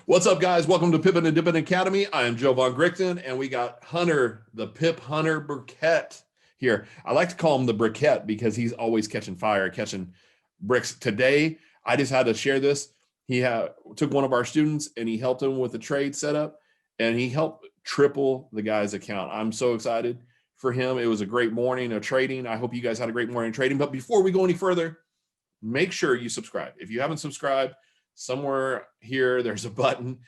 What's up, guys? Welcome to Pippin and Dippin Academy. I am Joe Von Grichten, and we got Hunter, the Pip Hunter Briquette here. I like to call him the Briquette because he's always catching fire, catching bricks. Today, I just had to share this. He took one of our students, and he helped him with the trade setup, and he helped triple the guy's account. I'm so excited for him. It was a great morning of trading. I hope you guys had a great morning of trading. But before we go any further, make sure you subscribe. If you haven't subscribed, somewhere here, there's a button.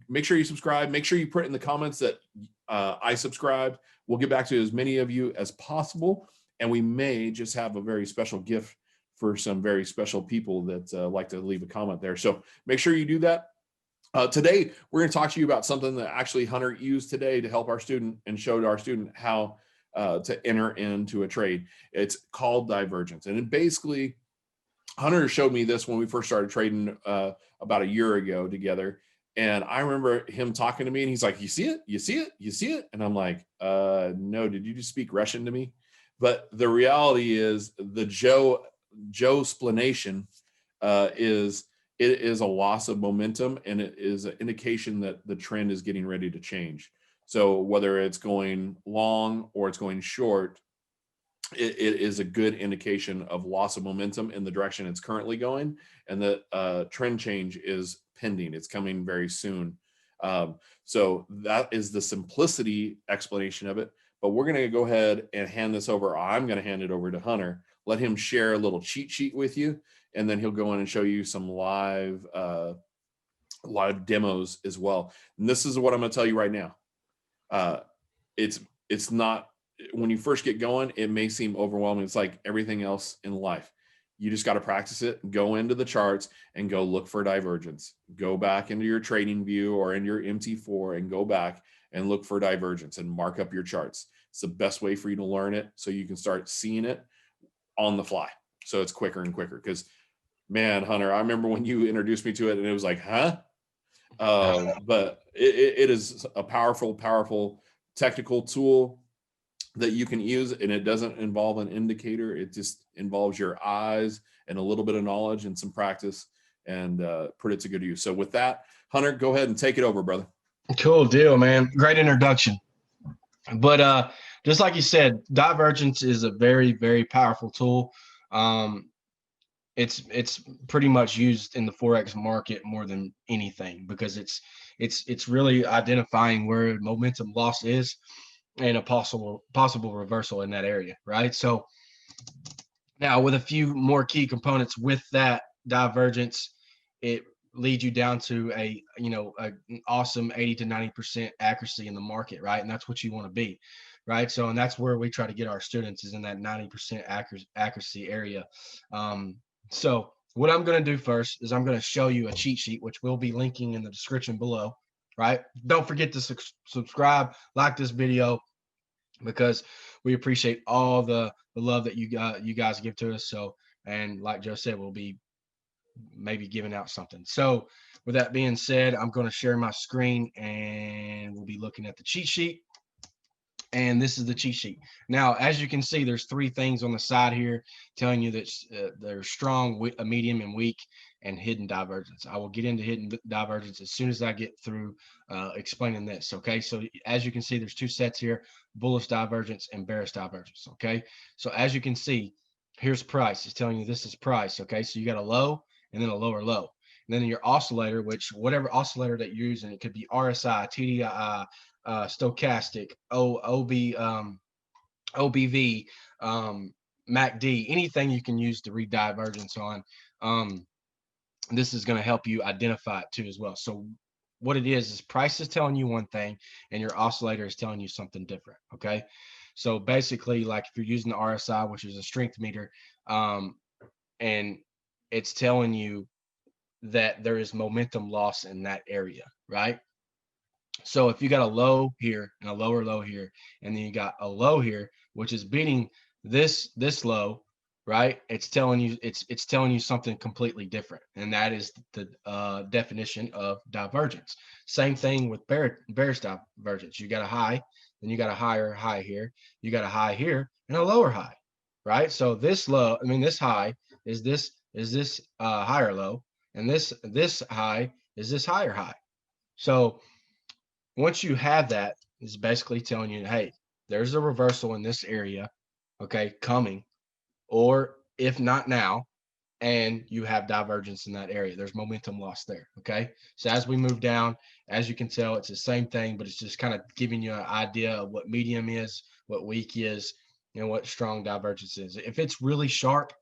Make sure you subscribe. Make sure you put in the comments that I subscribed. We'll get back to as many of you as possible. And we may just have a very special gift for some very special people that like to leave a comment there. So make sure you do that. Today, we're going to talk to you about something that actually Hunter used today to help our student and showed our student how to enter into a trade. It's called divergence. And it basically, Hunter showed me this when we first started trading about a year ago together. And I remember him talking to me and he's like, you see it? You see it? You see it? And I'm like, no, did you just speak Russian to me? But the reality is the Joe explanation is it is a loss of momentum, and it is an indication that the trend is getting ready to change. So whether it's going long or it's going short, it is a good indication of loss of momentum in the direction it's currently going, and the trend change is pending. It's coming very soon. So that is the simplicity explanation of it. But we're going to go ahead and hand this over. I'm going to hand it over to Hunter, let him share a little cheat sheet with you, and then he'll go in and show you some live demos as well. And this is what I'm going to tell you right now. It's not, when you first get going, it may seem overwhelming. It's like everything else in life. You just got to practice it, go into the charts and go look for divergence. Go back into your trading view or in your MT4 and go back and look for divergence and mark up your charts. It's the best way for you to learn it so you can start seeing it on the fly. So it's quicker and quicker. Because, man, Hunter, I remember when you introduced me to it and it was like, huh? But it is a powerful technical tool that you can use, and it doesn't involve an indicator. It just involves your eyes and a little bit of knowledge and some practice, and put it to good use. So with that, Hunter, go ahead and take it over, brother. Cool deal, man. Great introduction. But just like you said, divergence is a very, very powerful tool. It's pretty much used in the Forex market more than anything, because it's really identifying where momentum loss is and a possible reversal in that area, right? So now with a few more key components with that divergence, it leads you down to an awesome 80 to 90% accuracy in the market, right? And that's what you want to be, right? So, and that's where we try to get our students, is in that 90% accuracy area. So what I'm going to do first is I'm going to show you a cheat sheet, which we'll be linking in the description below, right? Don't forget to subscribe, like this video, because we appreciate all the love that you guys give to us. So, and like Joe said, we'll be maybe giving out something. So with that being said, I'm going to share my screen and we'll be looking at the cheat sheet. And this is the cheat sheet. Now, as you can see, there's three things on the side here telling you that there's strong, medium, and weak, and hidden divergence. I will get into hidden divergence as soon as I get through explaining this. Okay, so as you can see, there's two sets here: bullish divergence and bearish divergence. Okay, so as you can see, here's price. It's telling you this is price. Okay, so you got a low and then a lower low. And then your oscillator, which whatever oscillator that you're using, it could be RSI, TDI, stochastic, OBV, MACD, anything you can use to read divergence on. This is going to help you identify it too as well. So what it is price is telling you one thing and your oscillator is telling you something different. Okay, so basically, like if you're using the RSI, which is a strength meter, and it's telling you that there is momentum loss in that area, right? So if you got a low here and a lower low here, and then you got a low here, which is beating this low, right? It's telling you something completely different, and that is the definition of divergence. Same thing with bearish divergence. You got a high, then you got a higher high here, you got a high here, and a lower high, right? So this high is this higher low, and this high Is this high or high? So once you have that, it's basically telling you, hey, there's a reversal in this area, okay, coming, or if not now, and you have divergence in that area. There's momentum loss there, okay? So as we move down, as you can tell, it's the same thing, but it's just kind of giving you an idea of what medium is, what weak is, and what strong divergence is. If it's really sharp,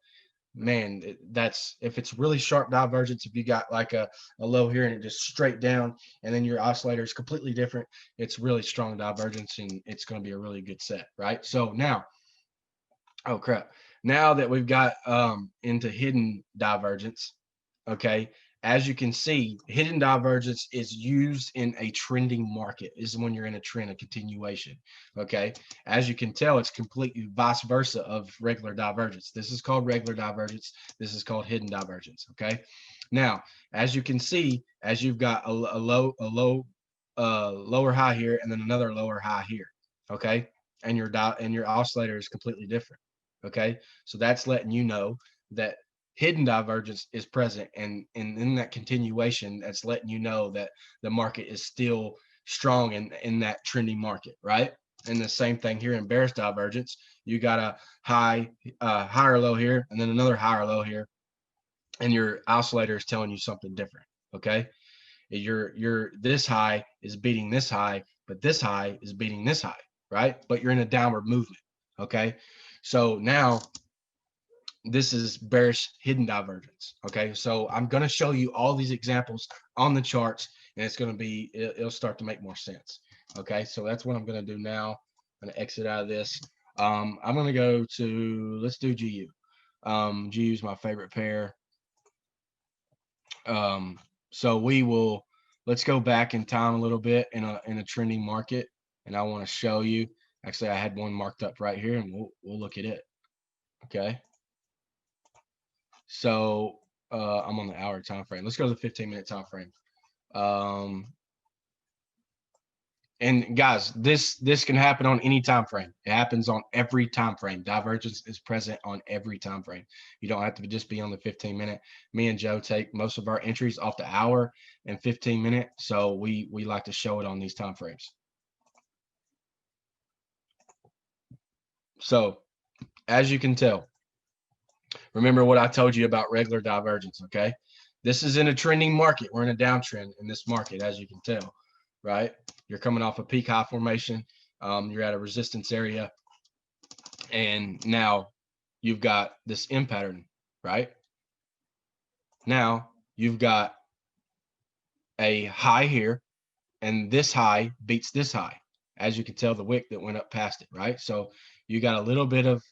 man, if it's really sharp divergence, if you got like a low here and it just straight down, and then your oscillator is completely different, it's really strong divergence, and it's going to be a really good set, right? So now, oh crap, now that we've got into hidden divergence, okay, as you can see, hidden divergence is used in a trending market. This is when you're in a trend, a continuation, okay? As you can tell, it's completely vice versa of regular divergence. This is called regular divergence. This is called hidden divergence, okay? Now, as you can see, as you've got a lower high here and then another lower high here, okay? And your oscillator is completely different, okay? So that's letting you know that hidden divergence is present, and in that continuation, that's letting you know that the market is still strong in that trending market, right? And the same thing here in bearish divergence, you got a higher low here and then another higher low here, and your oscillator is telling you something different, okay? Your this high is beating this high, but this high is beating this high, right? But you're in a downward movement, okay? So now this is bearish hidden divergence, okay? So I'm going to show you all these examples on the charts, and it's going to be, it'll start to make more sense, okay? So that's what I'm going to do now. I'm going to exit out of this. I'm going to go to, let's do GU. GU is my favorite pair. So let's go back in time a little bit in a trending market, and I want to show you. Actually, I had one marked up right here, and we'll look at it, okay? So I'm on the hour time frame. Let's go to the 15-minute time frame. And guys, this can happen on any time frame. It happens on every time frame. Divergence is present on every time frame. You don't have to just be on the 15-minute. Me and Joe take most of our entries off the hour and 15-minute, so we like to show it on these time frames. So as you can tell, remember what I told you about regular divergence, okay? This is in a trending market. We're in a downtrend in this market, as you can tell, right? You're coming off a peak high formation. You're at a resistance area. And now you've got this M pattern, right? Now you've got a high here, and this high beats this high. As you can tell, the wick that went up past it, right? So you got a little bit of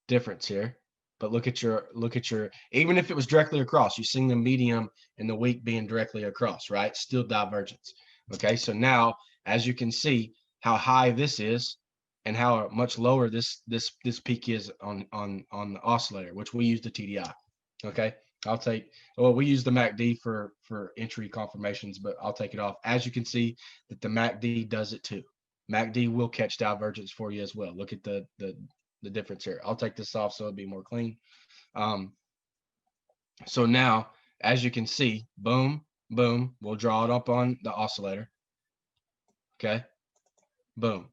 difference here. But look at your, even if it was directly across, you see the medium and the weak being directly across, right? Still divergence. Okay, so now, as you can see how high this is and how much lower this peak is on the oscillator, which we use the TDI. Okay, we use the MACD for entry confirmations, but I'll take it off. As you can see that the MACD does it too. MACD will catch divergence for you as well. Look at the difference here. I'll take this off so it'll be more clean. So now, as you can see, boom, boom, we'll draw it up on the oscillator. Okay, boom.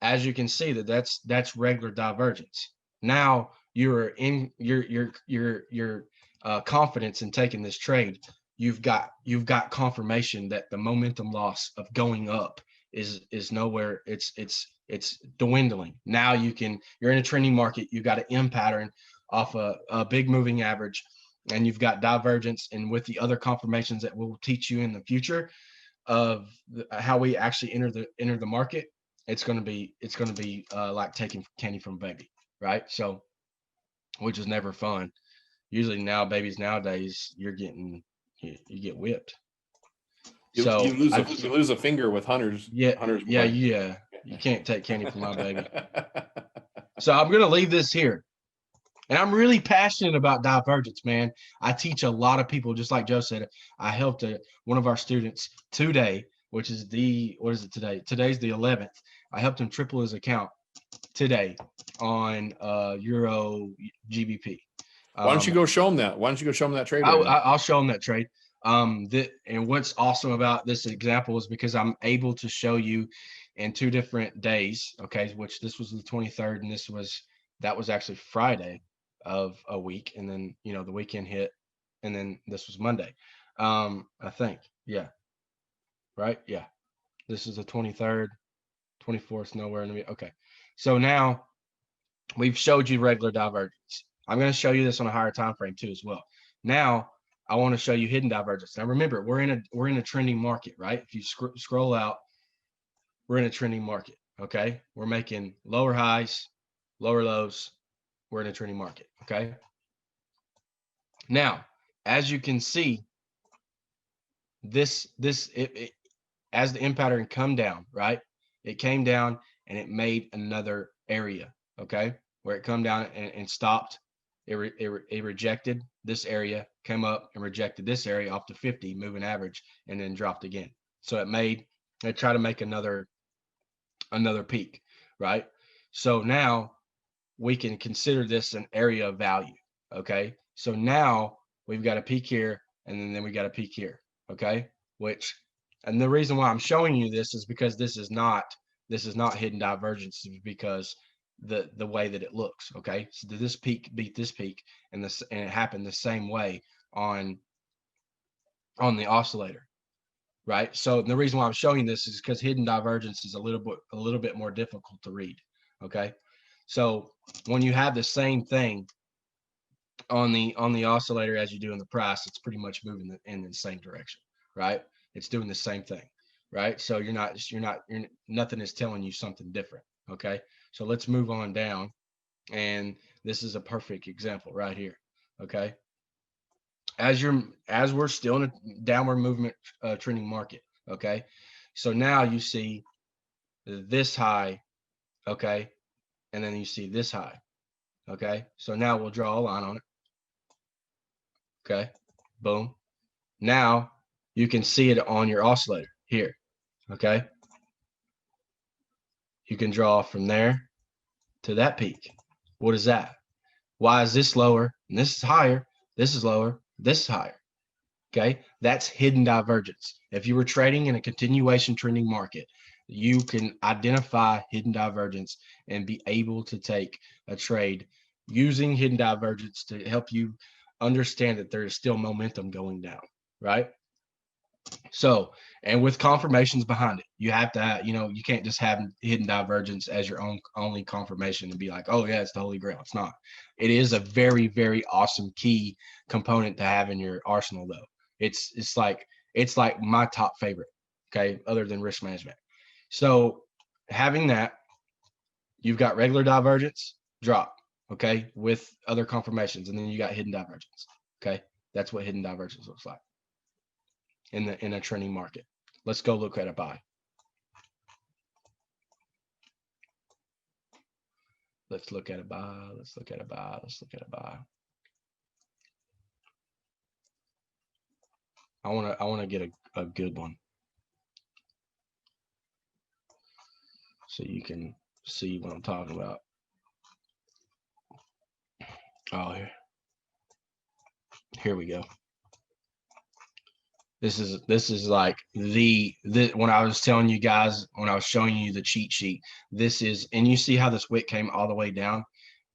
As you can see that's regular divergence. Now you're in your confidence in taking this trade. You've got confirmation that the momentum loss of going up is nowhere. It's dwindling. Now you're in a trending market. You've got an M pattern off a big moving average, and you've got divergence. And with the other confirmations that we'll teach you in the future of how we actually enter the market, it's going to be like taking candy from a baby, right? So, which is never fun. Usually babies nowadays, you get whipped. You lose a finger with hunters. You can't take candy from my baby. So I'm gonna leave this here, and I'm really passionate about divergence, man. I teach a lot of people, just like Joe said. I helped one of our students today, which is what is it today? Today's the 11th. I helped him triple his account today on Euro GBP. Why don't you go show them that? Why don't you go show them that trade? I'll show them that trade. And what's awesome about this example is because I'm able to show you in 2 different days, okay, which this was the 23rd and that was actually Friday of a week. And then, you know, the weekend hit and then this was Monday. I think, yeah, right. Yeah. This is the 23rd, 24th, nowhere in the, okay. So now we've showed you regular divergence. I'm going to show you this on a higher time frame too as well. Now I want to show you hidden divergence. Now remember, we're in a trending market, right? If you scroll out, we're in a trending market. Okay, we're making lower highs, lower lows. We're in a trending market. Okay. Now, as you can see, as the M pattern come down, right? It came down and it made another area. Okay, where it come down and stopped. It rejected this area, came up and rejected this area off the 50 moving average, and then dropped again. So it tried to make another peak, right? So now we can consider this an area of value. Okay, so now we've got a peak here, and then we got a peak here. Okay, and the reason why I'm showing you this is because this is not hidden divergence, because the way that it looks. Okay, so this peak beat this peak, and it happened the same way on the oscillator, right? So the reason why I'm showing this is because hidden divergence is a little bit more difficult to read. Okay, so when you have the same thing on the oscillator as you do in the price, it's pretty much moving in the same direction, right? It's doing the same thing, right? So nothing is telling you something different. Okay, so let's move on down, and this is a perfect example right here. Okay, as we're still in a downward movement trending market. Okay, so now you see this high, okay, and then you see this high. Okay, so now we'll draw a line on it. Okay, boom. Now you can see it on your oscillator here. Okay, you can draw from there to that peak. What is that? Why is this lower and this is higher? This is lower, this is higher. Okay, that's hidden divergence. If you were trading in a continuation trending market, you can identify hidden divergence and be able to take a trade using hidden divergence to help you understand that there is still momentum going down, right? So, and with confirmations behind it, you have to, you can't just have hidden divergence as your only confirmation and be like, oh yeah, it's the holy grail. It's not. It is a very, very awesome key component to have in your arsenal, though. It's like my top favorite. Okay, other than risk management. So having that, you've got regular divergence, drop. Okay, with other confirmations, and then you got hidden divergence. Okay, that's what hidden divergence looks like in a trending market. Let's go look at a buy. Let's look at a buy. Let's look at a buy. Let's look at a buy. I want to get a good one, so you can see what I'm talking about. Oh, here we go. This is like the when I was telling you guys, when I was showing you the cheat sheet, this is, and you see how this wick came all the way down,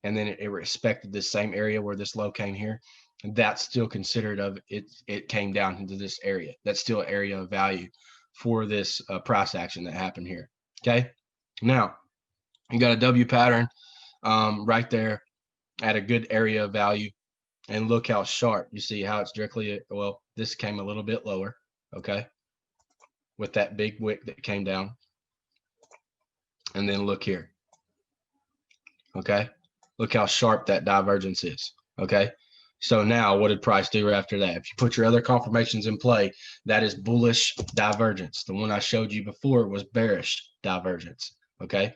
and then it respected the same area where this low came here. And that's still considered of it came down into this area. That's still an area of value for this price action that happened here. Okay, now you got a W pattern right there at a good area of value. And look how sharp. You see how it's directly, well, this came a little bit lower, okay, with that big wick that came down. And then look here, okay? Look how sharp that divergence is, okay? So now what did price do after that? If you put your other confirmations in play, that is bullish divergence. The one I showed you before was bearish divergence, okay?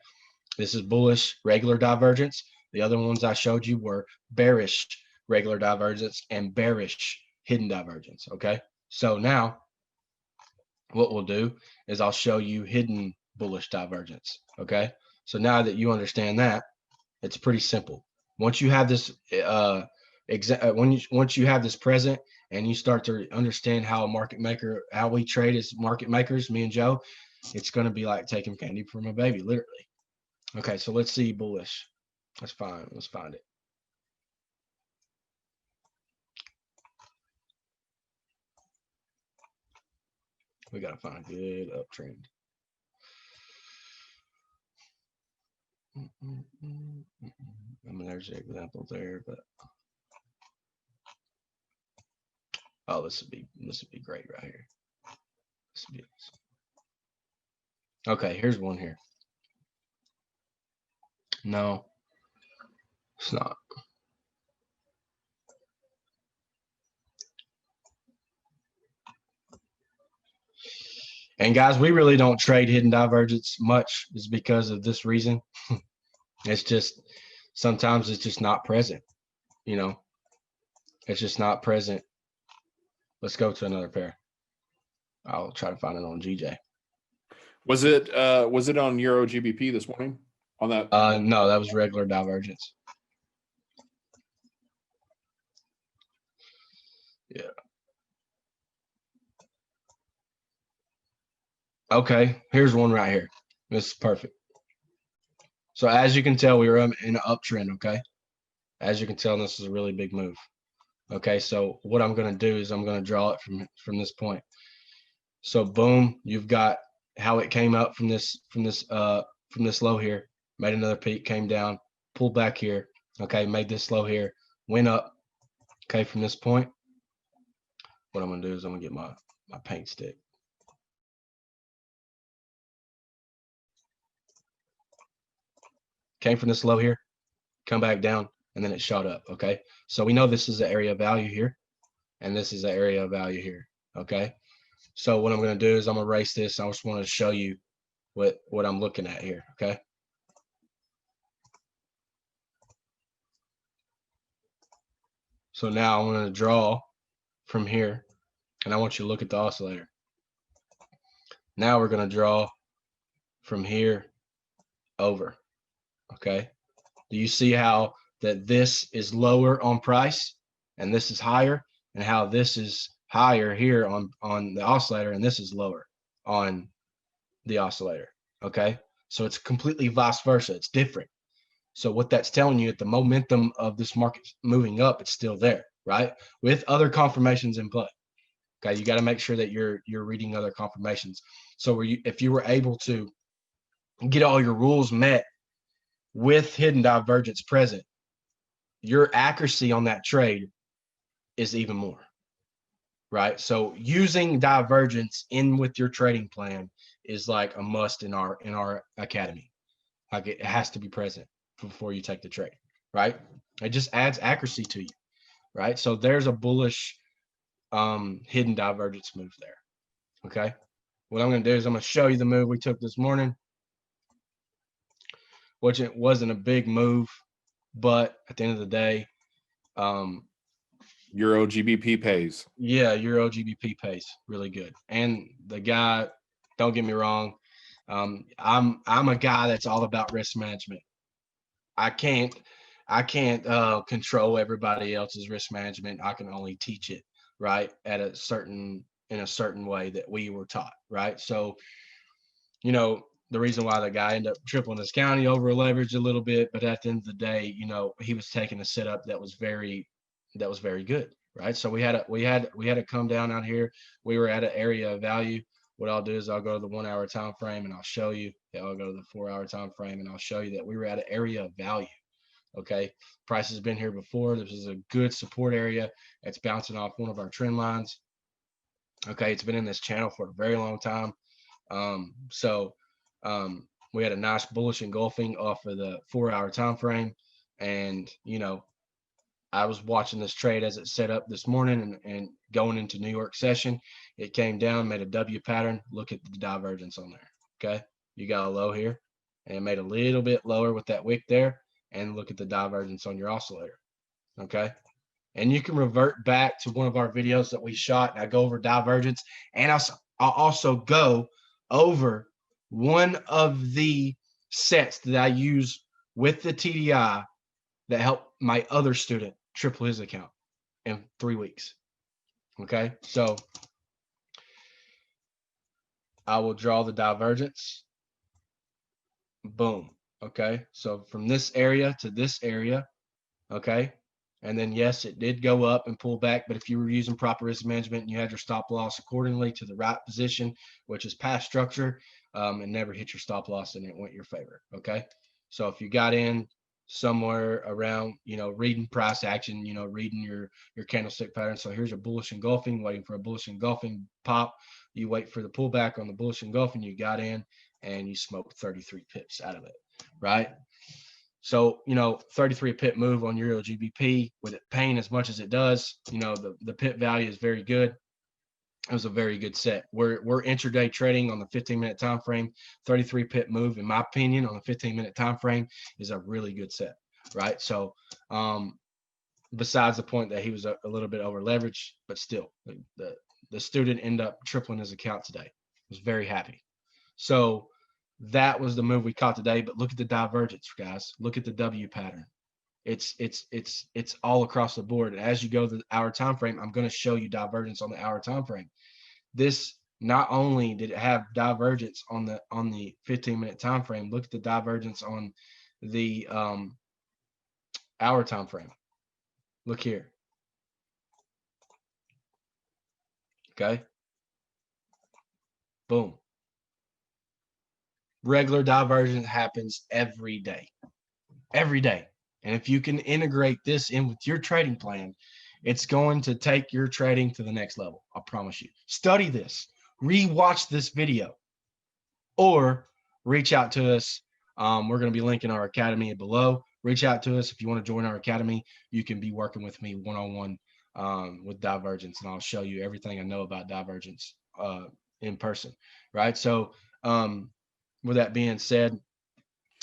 This is bullish regular divergence. The other ones I showed you were bearish regular divergence and bearish hidden divergence. Okay, so now what we'll do is I'll show you hidden bullish divergence. Okay, so now that you understand that, it's pretty simple. Once you have this once you have this present and you start to understand how how we trade as market makers, me and Joe, it's going to be like taking candy from a baby, literally. Okay, so let's see bullish. That's fine. Let's find it. We got to find a good uptrend. I mean, there's an example there, but oh, this would be great right here. This would be awesome. Okay, here's one here. No, it's not. And guys, we really don't trade hidden divergence much, is because of this reason. It's just sometimes it's just not present, you know. It's just not present. Let's go to another pair. I'll try to find it on GJ. Was it on Euro GBP this morning? On that? No, that was regular divergence. Yeah. Okay, here's one right here. This is perfect. So as you can tell, we were in an uptrend, okay? As you can tell, this is a really big move. Okay, so what I'm going to do is I'm going to draw it from this point. So boom, you've got how it came up from this low here, made another peak, came down, pulled back here, okay, made this low here, went up, okay, from this point. What I'm going to do is I'm going to get my paint stick. Came from this low here, come back down, and then it shot up, okay? So we know this is the area of value here, and this is the area of value here, okay? So what I'm going to do is I'm going to erase this. I just want to show you what I'm looking at here, okay? So now I'm going to draw from here, and I want you to look at the oscillator. Now we're going to draw from here over, okay? Do you see how that this is lower on price and this is higher, and how this is higher here on the oscillator and this is lower on the oscillator, okay? So it's completely vice versa. It's different. So what that's telling you, at the momentum of this market moving up, it's still there, right? With other confirmations in play. Okay, you got to make sure that you're reading other confirmations. So if you were able to get all your rules met with hidden divergence present, your accuracy on that trade is even more, right? So using divergence in with your trading plan is like a must in our academy. Like, it has to be present before you take the trade, right? It just adds accuracy to you, right? So there's a bullish hidden divergence move there. Okay, what I'm going to do is I'm going to show you the move we took this morning, which it wasn't a big move, but at the end of the day, Euro GBP pays. Yeah, Euro GBP pays really good. And the guy, don't get me wrong, I'm a guy that's all about risk management. I can't control everybody else's risk management. I can only teach it, right, in a certain way that we were taught, right? So, you know, the reason why the guy ended up tripling his county over leveraged a little bit, but at the end of the day, you know, he was taking a setup that was very good, right? So we had to come down out here. We were at an area of value. What I'll do is I'll go to the 1 hour time frame and I'll show you. I'll go to the 4 hour time frame and I'll show you that we were at an area of value. Okay, price has been here before. This is a good support area. It's bouncing off one of our trend lines. Okay, it's been in this channel for a very long time. We had a nice bullish engulfing off of the 4 hour time frame, and you know, I was watching this trade as it set up this morning and going into New York session. It came down, made a W pattern. Look at the divergence on there. Okay, you got a low here, and it made a little bit lower with that wick there. And look at the divergence on your oscillator. Okay, and you can revert back to one of our videos that we shot. I go over divergence, and I'll also go over one of the sets that I use with the TDI that helped my other student triple his account in 3 weeks. Okay, so I will draw the divergence. Boom. Okay, so from this area to this area, okay, and then yes, it did go up and pull back, but if you were using proper risk management and you had your stop loss accordingly to the right position, which is past structure, it never hit your stop loss and it went your favor. Okay, so if you got in somewhere around, reading price action, reading your candlestick pattern. So here's a bullish engulfing, waiting for a bullish engulfing pop. You wait for the pullback on the bullish engulfing, you got in and you smoked 33 pips out of it, right? So, 33 pip move on Euro GBP with it paying as much as it does, the pip value is very good. It was a very good set. We're intraday trading on the 15-minute time frame. 33 pip move, in my opinion, on the 15-minute time frame is a really good set, right? So, besides the point that he was a little bit over leveraged, but still, the student ended up tripling his account today. I was very happy. So that was the move we caught today. But look at the divergence, guys. Look at the W pattern. It's all across the board. And as you go to the hour time frame, I'm going to show you divergence on the hour time frame. This, not only did it have divergence on the 15-minute time frame, look at the divergence on the hour time frame. Look here. Okay. Boom. Regular divergence happens every day. Every day. And if you can integrate this in with your trading plan, it's going to take your trading to the next level. I promise you. Study this. Rewatch this video. Or reach out to us. We're going to be linking our academy below. Reach out to us if you want to join our academy. You can be working with me one-on-one with divergence, and I'll show you everything I know about divergence in person, right? So with that being said,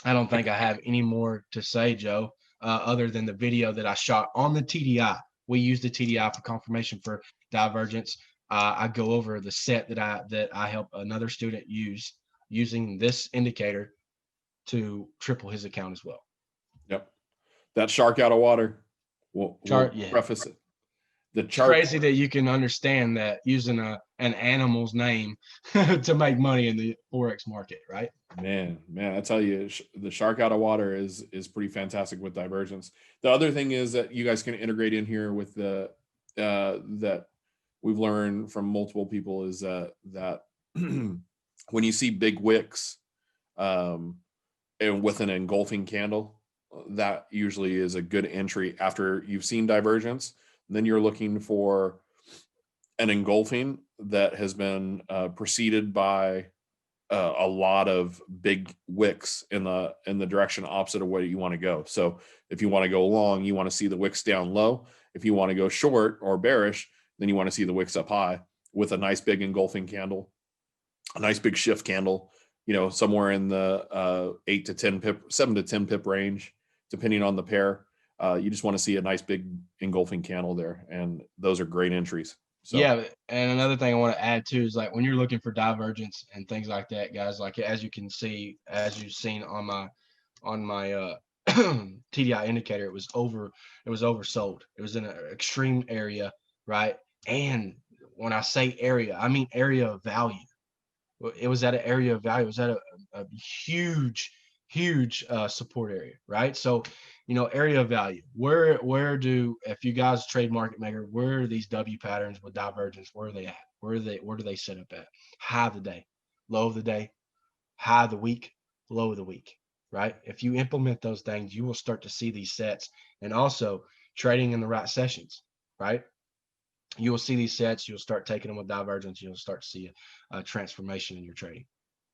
I don't think I have any more to say, Joe, other than the video that I shot on the TDI. We use the TDI for confirmation for divergence. I go over the set that I help another student use using this indicator to triple his account as well. Yep. That shark out of water. We'll Yeah. preface it. It's crazy that you can understand that using an animal's name to make money in the Forex market, right? Man, I tell you, the shark out of water is pretty fantastic with divergence. The other thing is that you guys can integrate in here with the that we've learned from multiple people is that when you see big wicks and with an engulfing candle, that usually is a good entry after you've seen divergence. Then you're looking for an engulfing that has been preceded by a lot of big wicks in the direction opposite of where you want to go. So if you want to go long, you want to see the wicks down low. If you want to go short or bearish, then you want to see the wicks up high with a nice big engulfing candle, a nice big shift candle, somewhere in the 8 to 10 pip, 7 to 10 pip range, depending on the pair. You just want to see a nice big engulfing candle there, and those are great entries. So. Yeah, and another thing I want to add too is like when you're looking for divergence and things like that, guys, like as you can see, as you've seen on my TDI indicator, it was oversold. It was in an extreme area, right? And when I say area, I mean area of value. It was at an area of value. It was at a huge support area, right? So, area of value. Where do, if you guys trade market maker, where are these W patterns with divergence? Where are they at? Where do they set up at? High of the day, low of the day, high of the week, low of the week, right? If you implement those things, you will start to see these sets, and also trading in the right sessions, right? You will see these sets, you'll start taking them with divergence, you'll start to see a transformation in your trading.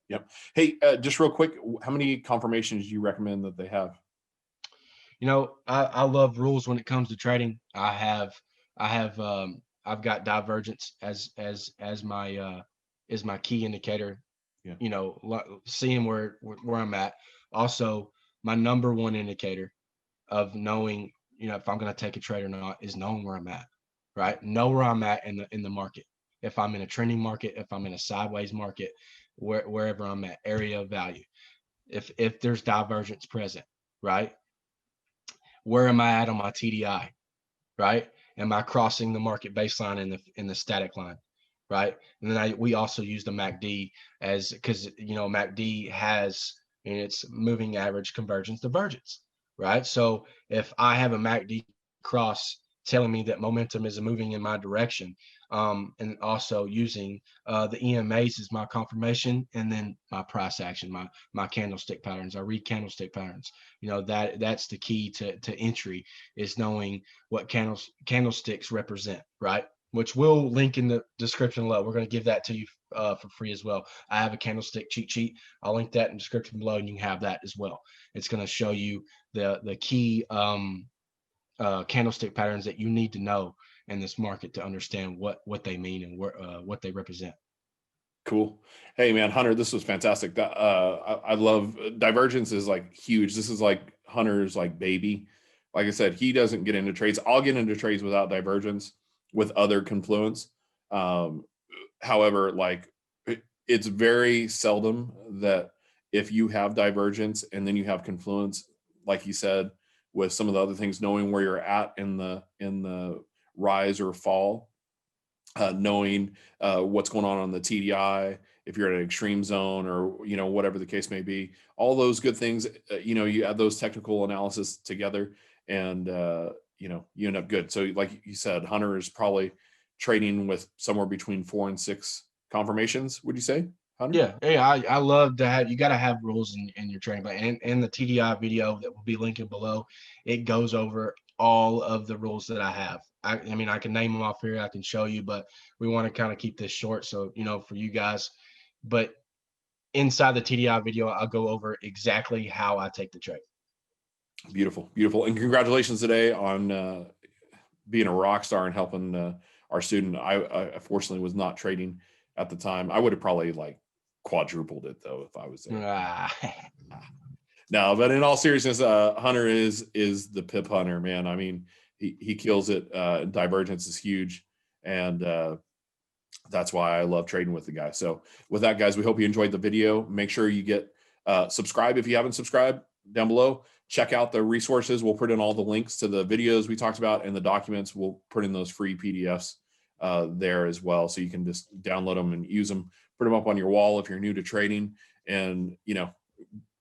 Yep. Hey, just real quick, how many confirmations do you recommend that they have? I love rules when it comes to trading. I've got divergence as my key indicator. Yeah. Seeing where I'm at. Also, my number one indicator of knowing, if I'm going to take a trade or not is knowing where I'm at. Right? Know where I'm at in the market. If I'm in a trending market, if I'm in a sideways market, wherever I'm at, area of value. If there's divergence present, right? Where am I at on my TDI? right? Am I crossing the market baseline in the static line, right? And then we also use the MACD as, because MACD has in its moving average convergence divergence, right? So if I have a MACD cross telling me that momentum is moving in my direction, and also using the EMAs as my confirmation, and then my price action, my candlestick patterns. I read candlestick patterns. That's the key to entry, is knowing what candlesticks represent, right? Which we'll link in the description below. We're going to give that to you for free as well. I have a candlestick cheat sheet. I'll link that in the description below, and you can have that as well. It's going to show you the key candlestick patterns that you need to know in this market to understand what they mean and what they represent. Cool. Hey man, Hunter, this was fantastic. I love divergence is like huge. This is like Hunter's like baby. Like I said, he doesn't get into trades. I'll get into trades without divergence with other confluence. However, like it's very seldom that if you have divergence and then you have confluence, like he said, with some of the other things, knowing where you're at in the rise or fall, knowing what's going on the TDI, if you're at an extreme zone, or whatever the case may be, all those good things, you add those technical analysis together, and you end up good. So like you said, Hunter is probably trading with somewhere between 4 and 6 confirmations, would you say, Hunter? Yeah, I love to have, you got to have rules in your trading plan, and the TDI video that will be linked below, it goes over all of the rules that I have. I mean, I can name them off here, I can show you, but we want to kind of keep this short, so for you guys. But inside the TDI video, I'll go over exactly how I take the trade. Beautiful, beautiful, and congratulations today on being a rock star and helping our student. I fortunately was not trading at the time. I would have probably like quadrupled it though if I was there. No, but in all seriousness, Hunter is the pip hunter, man. I mean, he kills it. Divergence is huge, and that's why I love trading with the guy. So with that, guys, we hope you enjoyed the video. Make sure you get subscribe if you haven't subscribed down below. Check out the resources. We'll put in all the links to the videos we talked about and the documents. We'll put in those free PDFs there as well, so you can just download them and use them. Put them up on your wall if you're new to trading, and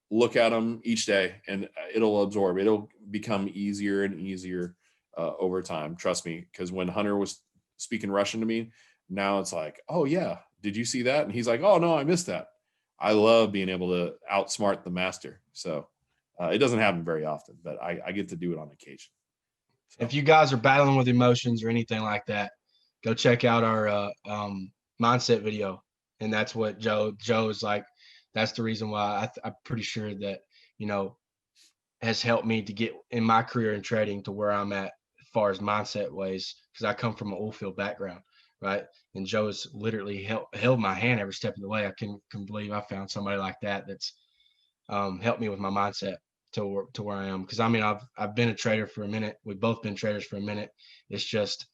look at them each day, and it'll absorb. It'll become easier and easier over time. Trust me, because when Hunter was speaking Russian to me, now it's like, oh yeah, did you see that? And he's like, oh no, I missed that. I love being able to outsmart the master. So it doesn't happen very often, but I get to do it on occasion. So. If you guys are battling with emotions or anything like that, go check out our mindset video. And that's what Joe is like. That's the reason why I'm pretty sure that, has helped me to get in my career in trading to where I'm at as far as mindset ways, because I come from an oil field background, right? And Joe has literally held my hand every step of the way. I can believe I found somebody like that that's helped me with my mindset to where I am. Because I mean, I've been a trader for a minute. We've both been traders for a minute. It's just,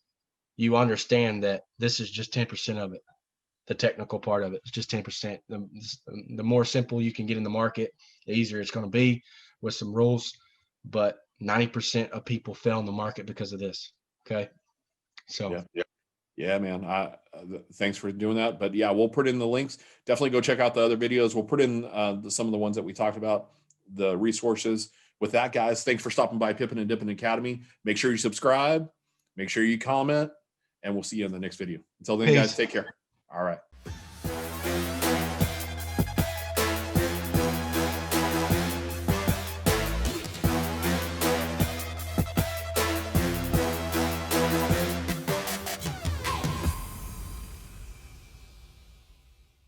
you understand that this is just 10% of it. The technical part of it is just 10%. The more simple you can get in the market, the easier it's going to be with some rules. But 90% of people fail in the market because of this. Okay. So yeah, man. Thanks for doing that. But yeah, we'll put in the links. Definitely go check out the other videos. We'll put in some of the ones that we talked about, the resources. With that, guys, thanks for stopping by Pippin and Dippin Academy. Make sure you subscribe. Make sure you comment. And we'll see you in the next video. Until then, guys, take care. All right.